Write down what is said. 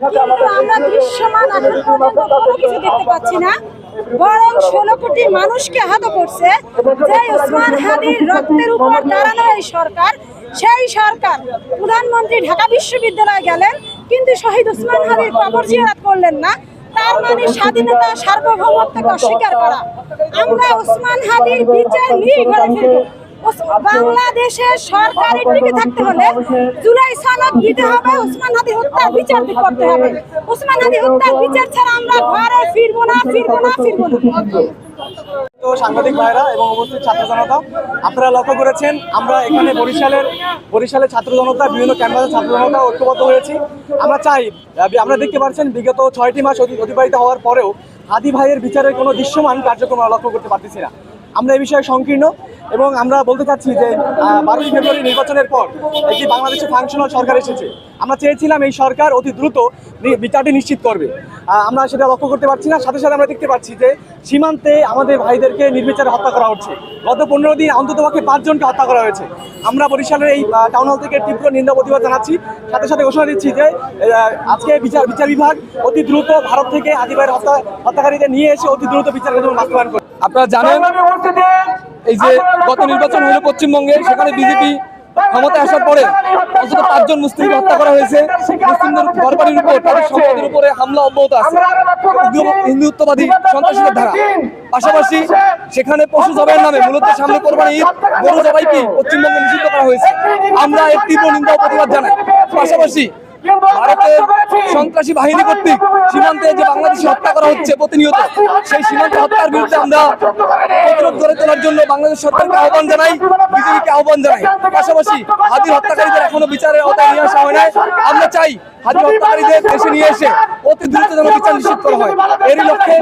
কিন্তু আমরা দৃশ্যমান এখন পর্যন্ত কোনো কিছু দেখতে পাচ্ছি না, বরং 16 কোটি মানুষকে আহত করছে যে ওসমান হাদির রক্তের উপর দাঁড়ানো এই সরকার। সেই সরকার প্রধানমন্ত্রী ঢাকা বিশ্ববিদ্যালয়ে গেলেন, কিন্তু শহীদ ওসমান হাদির কবর জিয়ারত করলেন না। তার মানে স্বাধীনতা সার্বভৌমত্বকে অস্বীকার করা। আমরা ওসমান হাদির বিচার নিয়ে ঘরে ফিরব। বাংলাদেশের সরকারের টিকে থাকতে হলে জুলাই সনদ দিতে হবে, ওসমান হাদি হত্যার বিচার করতে হবে। ওসমান হাদি হত্যার বিচার ছাড়া আমরা ঘরে ফিরবো না। তো সাংবাদিক ভাইরা এবং উপস্থিত ছাত্র জনতা, আপনারা লক্ষ্য করেছেন আমরা এখানে বরিশালের ছাত্র জনতা, বিভিন্ন ক্যাম্পাসের ছাত্র জনতা ঐক্যবদ্ধ হয়েছি। আমরা চাই, আমরা দেখতে পাচ্ছেন বিগত 6টি মাস অতিবাহিত হওয়ার পরেও হাদি ভাইয়ের বিচারের কোনো দৃশ্যমান কার্যক্রম লক্ষ্য করতে পারতেছি না। আমরা এই বিষয়ে সংকীর্ণ এবং আমরা বলতে চাচ্ছি যে 12ই ফেব্রুয়ারি নির্বাচনের পর একটি বাংলাদেশে ফাংশনাল সরকার এসেছে। আমরা চেয়েছিলাম এই সরকার অতি দ্রুত বিচারটি নিশ্চিত করবে। আমরা সেটা লক্ষ্য করতে পারছি না। সাথে সাথে আমরা দেখতে পাচ্ছি যে সীমান্তে আমাদের ভাইদেরকে নির্বিচারে হত্যা করা হচ্ছে। গত 15 দিন অন্ততপক্ষে 5 জনকে হত্যা করা হয়েছে। আমরা বরিশালের এই টাউন হল থেকে তীব্র নিন্দা প্রতিবাদ জানাচ্ছি। সাথে সাথে ঘোষণা দিচ্ছি যে আজকে বিচার বিভাগ অতি দ্রুত ভারত থেকে হাদি ভাইয়ের হত্যাকারীদের নিয়ে এসে অতি দ্রুত বিচারের জন্য বাস্তবায়ন করে। আপনারা জানেন এই যে গত নির্বাচন হলো পশ্চিমবঙ্গে, সেখানে বিজেপি ক্ষমতায় আসার পরে অন্তত 5 জন মুসলিমকে হত্যা করা হয়েছে। মুসলিমদের ঘরবাড়ির উপর, তাদের সম্পদের উপরে হামলা অব্যাহত আছে, হিন্দুত্ববাদী সন্ত্রাসীদের ধারা। পাশাপাশি সেখানে পশু জবাইয়ের নামে মূলত সামনে কোরবানি ঈদ, গরু জবাইকে পশ্চিমবঙ্গে নিষিদ্ধ করা হয়েছে। আমরা এর তীব্র নিন্দা ও প্রতিবাদ জানাই। পাশাপাশি ভারতের সন্ত্রাসী বাহিনী কর্তৃক সীমান্তে যে বাংলাদেশি হত্যা করা হচ্ছে প্রতিনিয়ত, সেই সীমান্ত হত্যার বিরুদ্ধে আমরা প্রতিরোধ গড়ে তোলার জন্য বাংলাদেশ সরকারকে আহ্বান জানাই, বিজেপিকে আহ্বান জানাই। পাশাপাশি হাদির হত্যাকারীদের এখনো বিচারের আওতায় নিয়ে আসা হয় নাই। আমরা চাই হাদির হত্যাকারীদের দেশে নিয়ে এসে অতি দ্রুত যেন বিচার নিশ্চিত করা হয়। এরই লক্ষ্যে